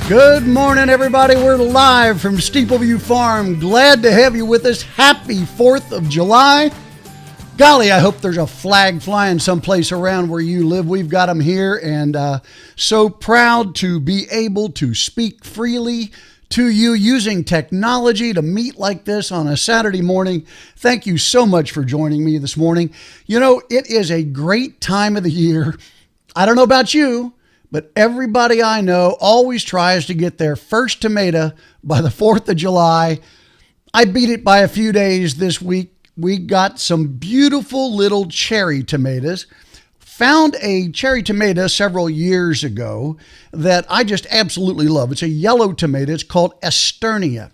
Good morning, everybody. We're live from Steepleview Farm. Glad to have you with us. Happy 4th of July. Golly, I hope there's a flag flying someplace around where you live. We've got them here, and so proud to be able to speak freely to you using technology to meet like this on a Saturday morning. Thank you so much for joining me this morning. You know, it is a great time of the year. I don't know about you, but everybody I know always tries to get their first tomato by the 4th of July. I beat it by a few days this week. We got some beautiful little cherry tomatoes. Found a cherry tomato several years ago that I just absolutely love. It's a yellow tomato. It's called Esternia.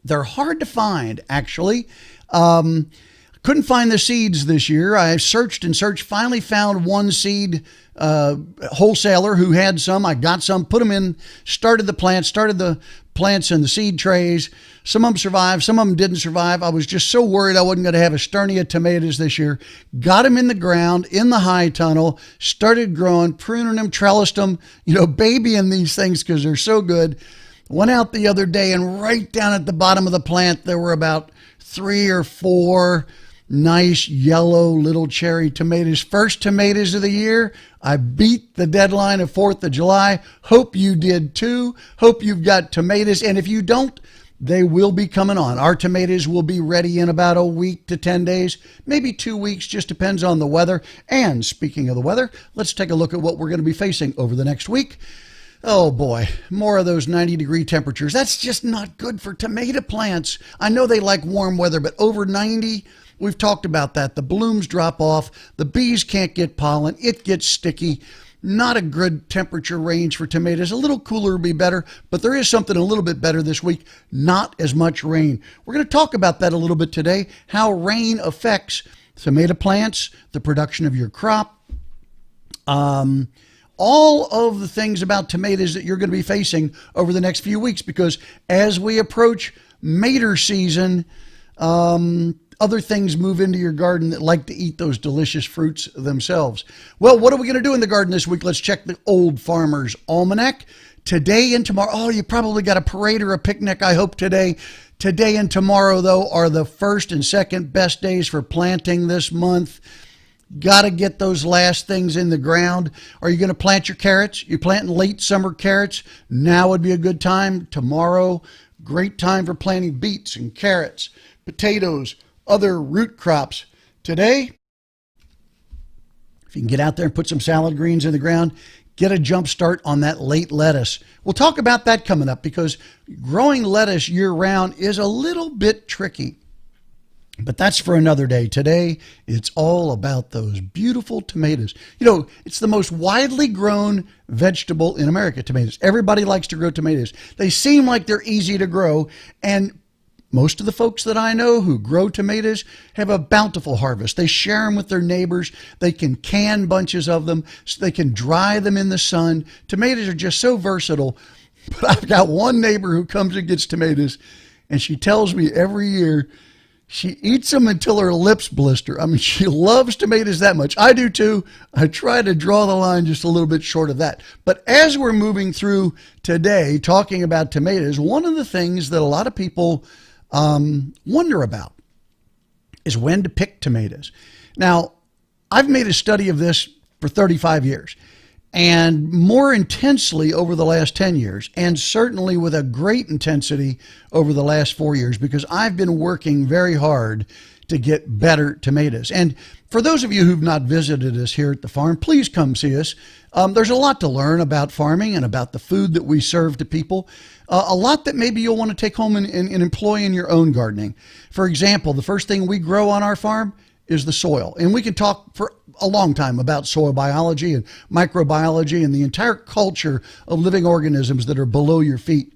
They're hard to find, actually. Couldn't find the seeds this year. I searched and searched, finally found one seed wholesaler who had some. I got some, put them in, started the plants in the seed trays. Some of them survived, some of them didn't survive. I was just so worried I wasn't going to have Esternia tomatoes this year. Got them in the ground, in the high tunnel, started growing, pruning them, trellised them, babying these things because they're so good. Went out the other day, and right down at the bottom of the plant, there were about 3 or 4 nice yellow little cherry tomatoes. First tomatoes of the year. I beat the deadline of 4th of July. Hope you did too. Hope you've got tomatoes. And if you don't, they will be coming on. Our tomatoes will be ready in about a week to 10 days, maybe 2 weeks, just depends on the weather. And speaking of the weather, let's take a look at what we're going to be facing over the next week. Oh boy, more of those 90-degree temperatures. That's just not good for tomato plants. I know they like warm weather, but over 90, we've talked about that. The blooms drop off. The bees can't get pollen. It gets sticky. Not a good temperature range for tomatoes. A little cooler would be better, but there is something a little bit better this week. Not as much rain. We're going to talk about that a little bit today, how rain affects tomato plants, the production of your crop, all of the things about tomatoes that you're going to be facing over the next few weeks, because as we approach mater season, other things move into your garden that like to eat those delicious fruits themselves. Well, what are we going to do in the garden this week? Let's check the Old Farmer's Almanac. Today and tomorrow, oh, you probably got a parade or a picnic, I hope, today. Today and tomorrow, though, are the first and second best days for planting this month. Got to get those last things in the ground. Are you going to plant your carrots? You're planting late summer carrots. Now would be a good time. Tomorrow, great time for planting beets and carrots, potatoes, other root crops. Today, if you can get out there and put some salad greens in the ground, get a jump start on that late lettuce. We'll talk about that coming up, because growing lettuce year-round is a little bit tricky. But that's for another day. Today, it's all about those beautiful tomatoes. It's the most widely grown vegetable in America, tomatoes. Everybody likes to grow tomatoes. They seem like they're easy to grow, and most of the folks that I know who grow tomatoes have a bountiful harvest. They share them with their neighbors. They can can bunches of them, so they can dry them in the sun. Tomatoes are just so versatile. But I've got one neighbor who comes and gets tomatoes, and she tells me every year, She eats them until her lips blister. I mean, she loves tomatoes that much. I do too. I try to draw the line just a little bit short of that. But as we're moving through today, talking about tomatoes, one of the things that a lot of people wonder about is when to pick tomatoes. Now, I've made a study of this for 35 years. And more intensely over the last 10 years, and certainly with a great intensity over the last 4 years, because I've been working very hard to get better tomatoes. And for those of you who've not visited us here at the farm, please come see us. There's a lot to learn about farming and about the food that we serve to people. A lot that maybe you'll want to take home and employ in your own gardening. For example, the first thing we grow on our farm is the soil. And we can talk for a long time about soil biology and microbiology and the entire culture of living organisms that are below your feet.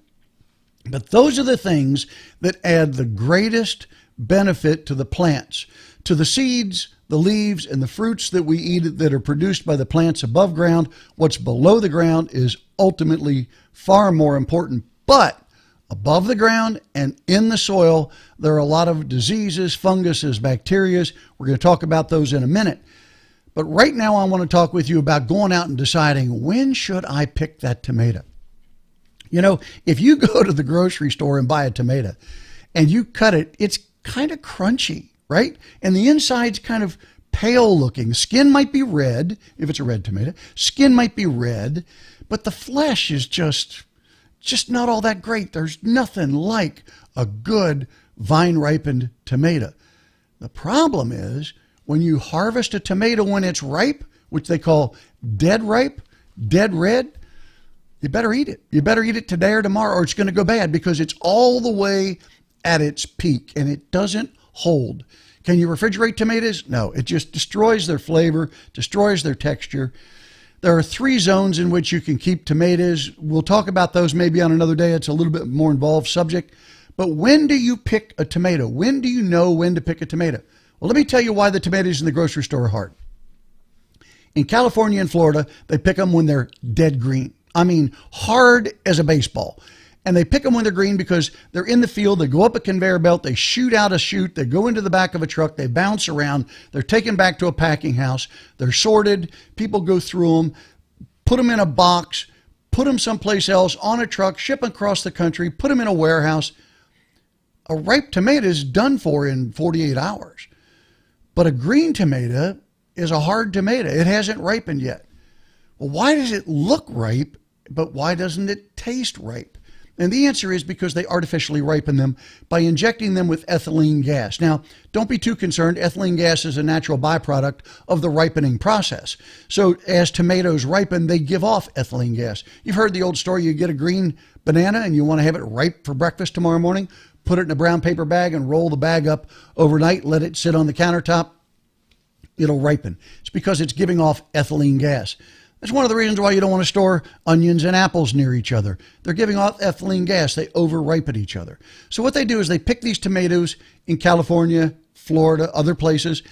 But those are the things that add the greatest benefit to the plants, to the seeds, the leaves, and the fruits that we eat that are produced by the plants above ground. What's below the ground is ultimately far more important. But above the ground and in the soil, there are a lot of diseases, funguses, bacteria. We're going to talk about those in a minute. But right now I want to talk with you about going out and deciding, when should I pick that tomato? You know, if you go to the grocery store and buy a tomato and you cut it, it's kind of crunchy, right? And the inside's kind of pale looking. Skin might be red, if it's a red tomato. Skin might be red, but the flesh is just not all that great. There's nothing like a good vine-ripened tomato. The problem is when you harvest a tomato when it's ripe, which they call dead ripe, dead red, you better eat it. You better eat it today or tomorrow, or it's going to go bad because it's all the way at its peak and it doesn't hold. Can you refrigerate tomatoes? No, it just destroys their flavor, destroys their texture. There are 3 zones in which you can keep tomatoes. We'll talk about those maybe on another day. It's a little bit more involved subject. But when do you pick a tomato? When do you know when to pick a tomato? Well, let me tell you why the tomatoes in the grocery store are hard. In California and Florida, they pick them when they're dead green. I mean, hard as a baseball. And they pick them when they're green because they're in the field. They go up a conveyor belt. They shoot out a chute. They go into the back of a truck. They bounce around. They're taken back to a packing house. They're sorted. People go through them, put them in a box, put them someplace else on a truck, ship them across the country, put them in a warehouse. A ripe tomato is done for in 48 hours. But a green tomato is a hard tomato. It hasn't ripened yet. Well, why does it look ripe, but why doesn't it taste ripe? And the answer is because they artificially ripen them by injecting them with ethylene gas. Now, don't be too concerned. Ethylene gas is a natural byproduct of the ripening process. So as tomatoes ripen, they give off ethylene gas. You've heard the old story. You get a green banana and you want to have it ripe for breakfast tomorrow morning. Put it in a brown paper bag and roll the bag up overnight. Let it sit on the countertop. It'll ripen. It's because it's giving off ethylene gas. That's one of the reasons why you don't want to store onions and apples near each other. They're giving off ethylene gas. They over-ripen each other. So what they do is they pick these tomatoes in California, Florida, other places.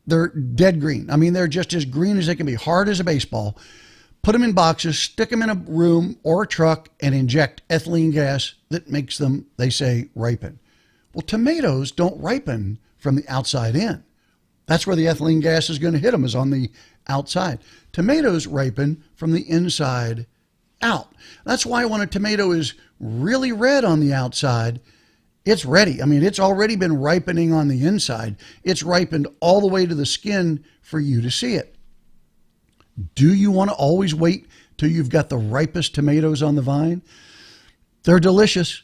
They're dead green. I mean, they're just as green as they can be, hard as a baseball. Put them in boxes, stick them in a room or a truck, and inject ethylene gas that makes them, they say, ripen. Well, tomatoes don't ripen from the outside in. That's where the ethylene gas is going to hit them, is on the outside. Tomatoes ripen from the inside out. That's why when a tomato is really red on the outside, it's ready. I mean, it's already been ripening on the inside. It's ripened all the way to the skin for you to see it. Do you want to always wait till you've got the ripest tomatoes on the vine? They're delicious,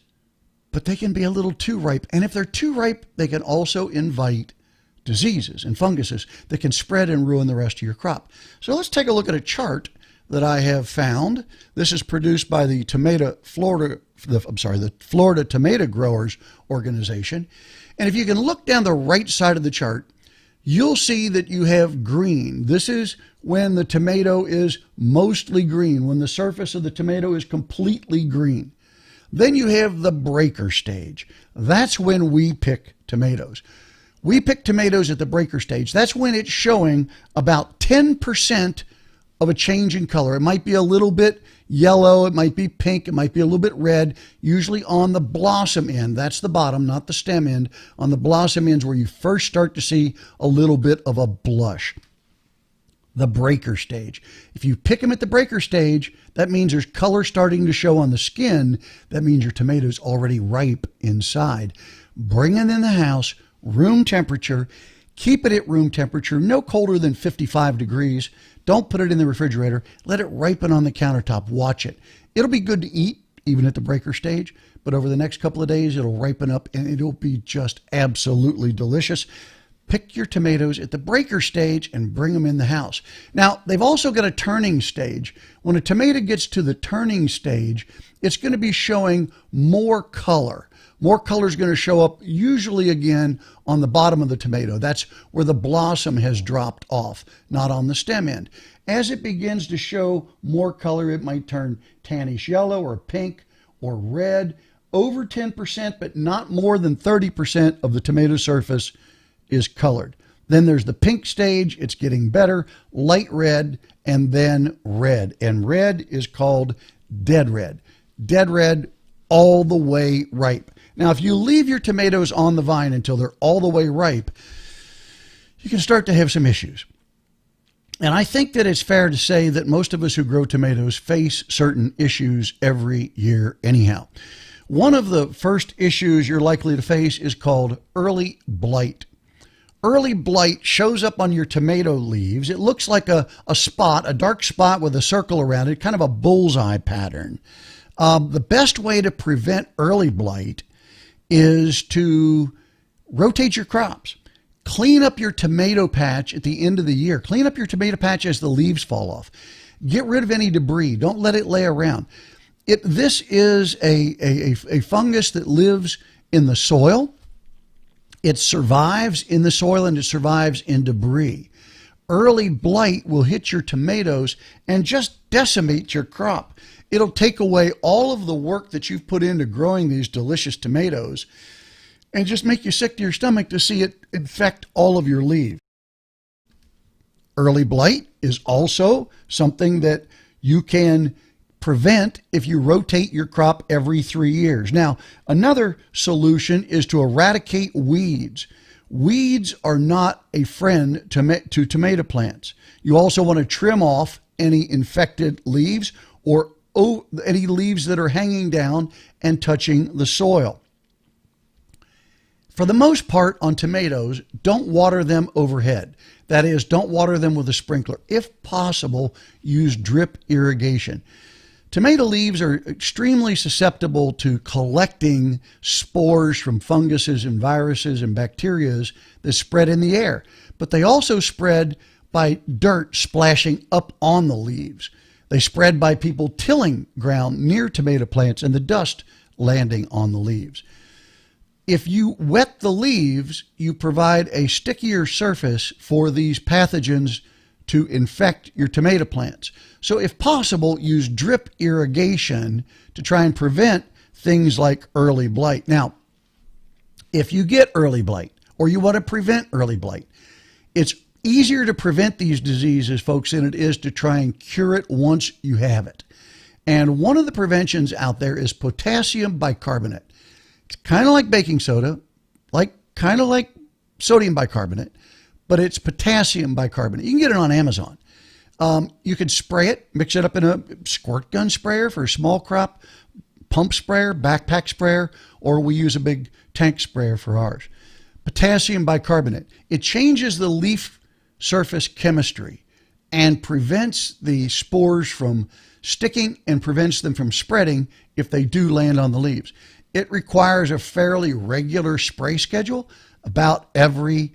but they can be a little too ripe. And if they're too ripe, they can also invite diseases and funguses that can spread and ruin the rest of your crop. So let's take a look at a chart that I have found. This is produced by the Florida Tomato Growers Organization. And if you can look down the right side of the chart, you'll see that you have green. This is when the tomato is mostly green, when the surface of the tomato is completely green. Then you have the breaker stage. That's when we pick tomatoes. We pick tomatoes at the breaker stage. That's when it's showing about 10% of a change in color. It might be a little bit yellow, it might be pink, it might be a little bit red, usually on the blossom end. That's the bottom, not the stem end. On the blossom ends where you first start to see a little bit of a blush. The breaker stage. If you pick them at the breaker stage, that means there's color starting to show on the skin. That means your tomato's already ripe inside. Bring it in the house, room temperature. Keep it at room temperature, no colder than 55 degrees. Don't put it in the refrigerator. Let it ripen on the countertop. Watch it. It'll be good to eat, even at the breaker stage, but over the next couple of days, it'll ripen up and it'll be just absolutely delicious. Pick your tomatoes at the breaker stage and bring them in the house. Now, they've also got a turning stage. When a tomato gets to the turning stage, it's going to be showing more color. More color is going to show up usually again on the bottom of the tomato. That's where the blossom has dropped off, not on the stem end. As it begins to show more color, it might turn tannish yellow or pink or red. Over 10%, but not more than 30% of the tomato surface is colored. Then there's the pink stage. It's getting better, light red, and then red. And red is called dead red. Dead red, all the way ripe. Now, if you leave your tomatoes on the vine until they're all the way ripe, you can start to have some issues. And I think that it's fair to say that most of us who grow tomatoes face certain issues every year anyhow. One of the first issues you're likely to face is called early blight. Early blight shows up on your tomato leaves. It looks like a spot, a dark spot with a circle around it, kind of a bullseye pattern. The best way to prevent early blight is to rotate your crops. Clean up your tomato patch at the end of the year. Clean up your tomato patch as the leaves fall off. Get rid of any debris. Don't let it lay around. This is a fungus that lives in the soil. It survives in the soil and it survives in debris. Early blight will hit your tomatoes and just decimate your crop. It'll take away all of the work that you've put into growing these delicious tomatoes and just make you sick to your stomach to see it infect all of your leaves. Early blight is also something that you can prevent if you rotate your crop every 3 years. Now, another solution is to eradicate weeds. Weeds are not a friend to tomato plants. You also want to trim off any infected leaves or any leaves that are hanging down and touching the soil. For the most part on tomatoes, don't water them overhead. That is, don't water them with a sprinkler. If possible, use drip irrigation. Tomato leaves are extremely susceptible to collecting spores from funguses and viruses and bacteria that spread in the air, but they also spread by dirt splashing up on the leaves. They spread by people tilling ground near tomato plants and the dust landing on the leaves. If you wet the leaves, you provide a stickier surface for these pathogens to infect your tomato plants. So if possible, use drip irrigation to try and prevent things like early blight. Now, if you get early blight or you want to prevent early blight, it's easier to prevent these diseases, folks, than it is to try and cure it once you have it. And one of the preventions out there is potassium bicarbonate. It's kind of like baking soda, kind of like sodium bicarbonate, but it's potassium bicarbonate. You can get it on Amazon. You can spray it, mix it up in a squirt gun sprayer for a small crop, pump sprayer, backpack sprayer, or we use a big tank sprayer for ours. Potassium bicarbonate. It changes the leaf surface chemistry and prevents the spores from sticking and prevents them from spreading if they do land on the leaves. It requires a fairly regular spray schedule. About every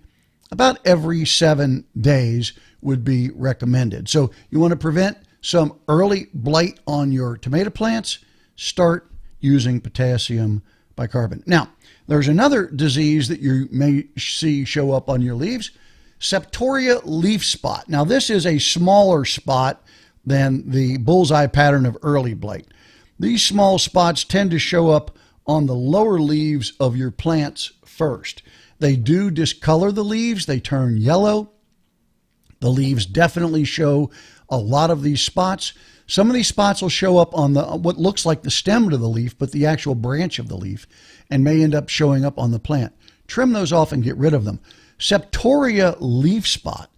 7 days would be recommended. So you want to prevent some early blight on your tomato plants, start using potassium bicarbonate. Now, there's another disease that you may see show up on your leaves, Septoria leaf spot. Now, this is a smaller spot than the bullseye pattern of early blight. These small spots tend to show up on the lower leaves of your plants first. They do discolor the leaves. They turn yellow. The leaves definitely show a lot of these spots. Some of these spots will show up on the what looks like the stem to the leaf, but the actual branch of the leaf, and may end up showing up on the plant. Trim those off and get rid of them. Septoria leaf spot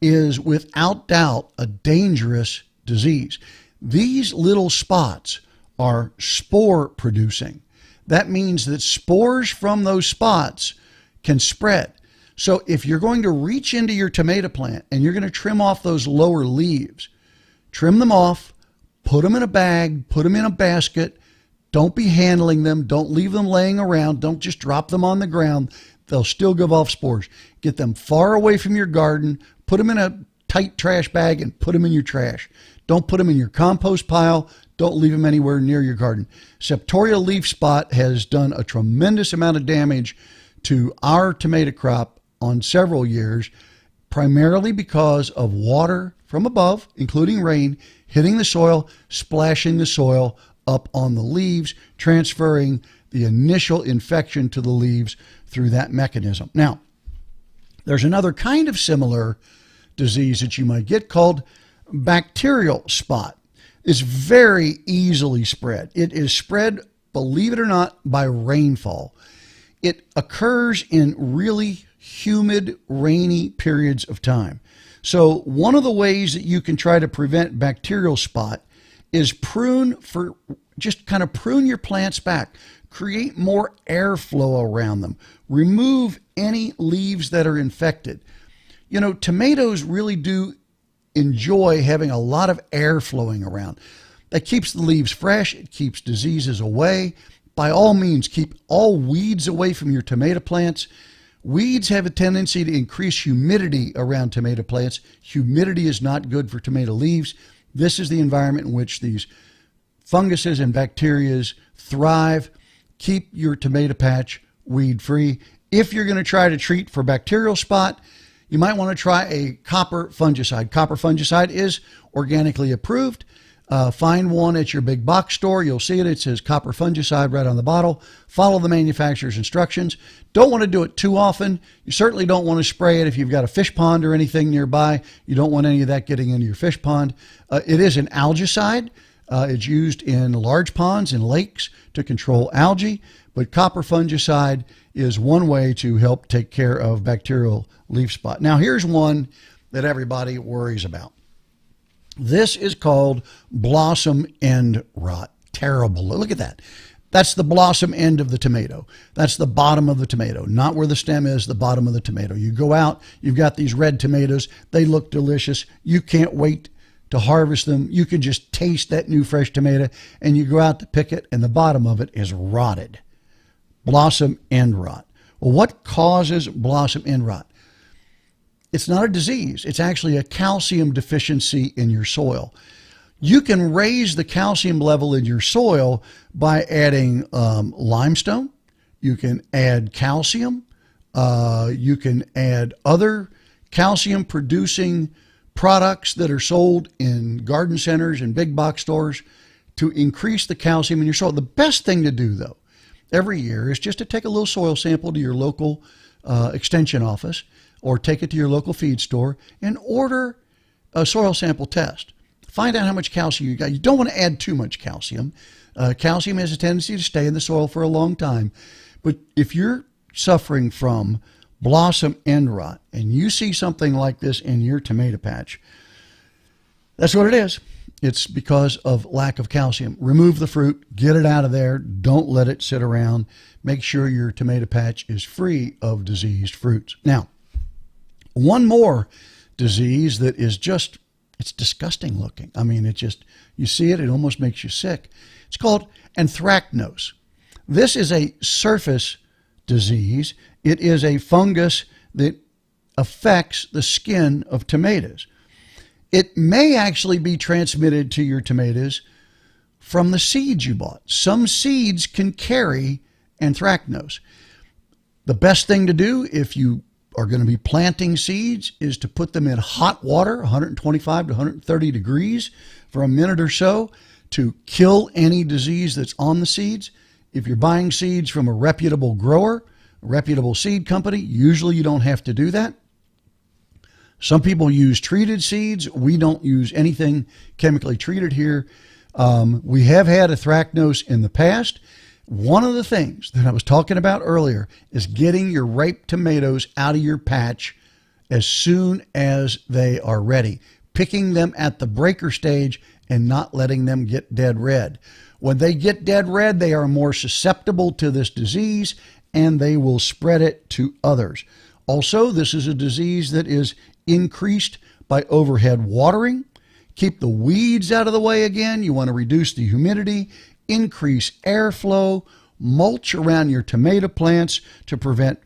is without doubt a dangerous disease. These little spots are spore producing. That means that spores from those spots can spread. So if you're going to reach into your tomato plant and you're going to trim off those lower leaves, trim them off, put them in a bag, put them in a basket. Don't be handling them. Don't leave them laying around. Don't just drop them on the ground. They'll still give off spores. Get them far away from your garden. Put them in a tight trash bag and put them in your trash. Don't put them in your compost pile. Don't leave them anywhere near your garden. Septoria leaf spot has done a tremendous amount of damage to our tomato crop on several years, primarily because of water from above, including rain, hitting the soil, splashing the soil up on the leaves, transferring the initial infection to the leaves through that mechanism. Now, there's another kind of similar disease that you might get called bacterial spot. It's very easily spread. It is spread, believe it or not, by rainfall. It occurs in really humid, rainy periods of time. So one of the ways that you can try to prevent bacterial spot is just kind of prune your plants back. Create more airflow around them. Remove any leaves that are infected. You know, tomatoes really do enjoy having a lot of air flowing around. That keeps the leaves fresh. It keeps diseases away. By all means, keep all weeds away from your tomato plants. Weeds have a tendency to increase humidity around tomato plants. Humidity is not good for tomato leaves. This is the environment in which these funguses and bacteria thrive. Keep your tomato patch weed free. If you're going to try to treat for bacterial spot, you might want to try a copper fungicide. Copper fungicide is organically approved. Find one at your big box store. You'll see it. It says copper fungicide right on the bottle. Follow the manufacturer's instructions. Don't want to do it too often. You certainly don't want to spray it if you've got a fish pond or anything nearby. You don't want any of that getting into your fish pond. It is an algicide. It's used in large ponds and lakes to control algae, but copper fungicide is one way to help take care of bacterial leaf spot. Now, here's one that everybody worries about. This is called blossom end rot. Terrible. Look at that. That's the blossom end of the tomato. That's the bottom of the tomato, not where the stem is, the bottom of the tomato. You go out, you've got these red tomatoes. They look delicious. You can't wait to harvest them. You can just taste that new fresh tomato, and you go out to pick it, and the bottom of it is rotted. Blossom end rot. Well, what causes blossom end rot? It's not a disease. It's actually a calcium deficiency in your soil. You can raise the calcium level in your soil by adding limestone. You can add calcium. You can add other calcium producing products that are sold in garden centers and big box stores to increase the calcium in your soil. The best thing to do, though, every year is just to take a little soil sample to your local extension office or take it to your local feed store and order a soil sample test. Find out how much calcium you got. You don't want to add too much calcium. Calcium has a tendency to stay in the soil for a long time. But if you're suffering from blossom end rot and you see something like this in your tomato patch, that's what it is. It's because of lack of calcium. Remove the fruit, get it out of there. Don't let it sit around. Make sure your tomato patch is free of diseased fruits. Now, one more disease that is just, it's disgusting looking. I mean, you see it, it almost makes you sick. It's called Anthracnose. This is a surface disease. It is a fungus that affects the skin of tomatoes. It may actually be transmitted to your tomatoes from the seeds you bought. Some seeds can carry anthracnose. The best thing to do if you are going to be planting seeds is to put them in hot water, 125 to 130 degrees for a minute or so to kill any disease that's on the seeds. If you're buying seeds from a reputable grower, a reputable seed company, usually you don't have to do that. Some people use treated seeds. We don't use anything chemically treated here. We have had Anthracnose in the past. One of the things that I was talking about earlier is getting your ripe tomatoes out of your patch as soon as they are ready, picking them at the breaker stage and not letting them get dead red. When they get dead red, they are more susceptible to this disease and they will spread it to others. Also, this is a disease that is increased by overhead watering. Keep the weeds out of the way again. You want to reduce the humidity, increase airflow, mulch around your tomato plants to prevent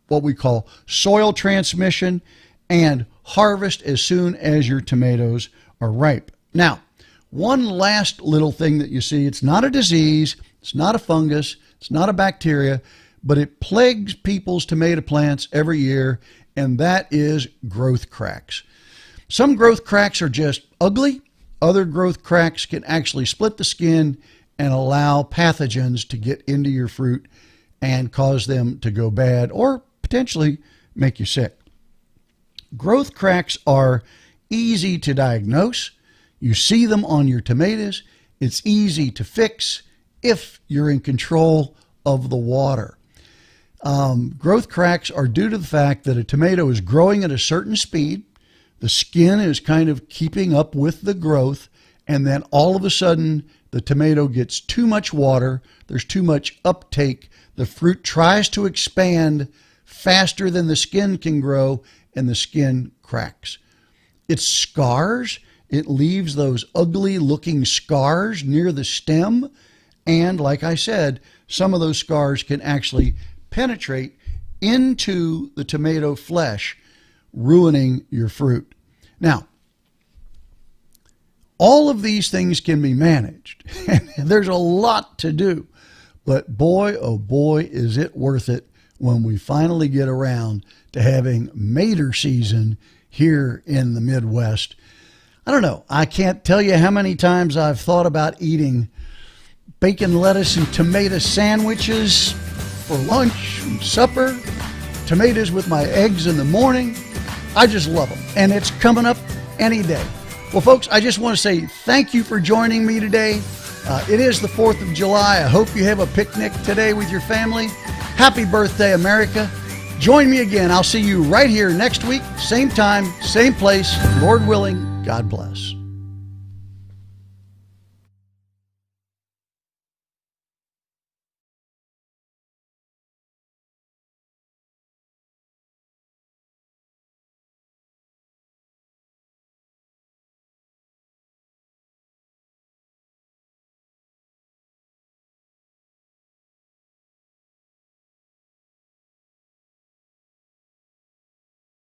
what we call soil transmission, and harvest as soon as your tomatoes are ripe. Now, one last little thing that you see, it's not a disease, it's not a fungus, it's not a bacteria, but it plagues people's tomato plants every year, and that is growth cracks. Some growth cracks are just ugly. Other growth cracks can actually split the skin and allow pathogens to get into your fruit and cause them to go bad or potentially make you sick. Growth cracks are easy to diagnose. You see them on your tomatoes. It's easy to fix if you're in control of the water. Growth cracks are due to the fact that a tomato is growing at a certain speed. The skin is kind of keeping up with the growth, and then all of a sudden the tomato gets too much water. There's too much uptake. The fruit tries to expand faster than the skin can grow, and the skin cracks. It scars. It leaves those ugly looking scars near the stem. And like I said, some of those scars can actually penetrate into the tomato flesh, ruining your fruit. Now, all of these things can be managed. There's a lot to do, but boy, oh boy, is it worth it when we finally get around to having mater season here in the Midwest. I don't know. I can't tell you how many times I've thought about eating bacon, lettuce, and tomato sandwiches for lunch and supper, tomatoes with my eggs in the morning. I just love them, and it's coming up any day. Well, folks, I just want to say thank you for joining me today. It is the 4th of July. I hope you have a picnic today with your family. Happy birthday, America. Join me again. I'll see you right here next week, same time, same place. Lord willing, God bless.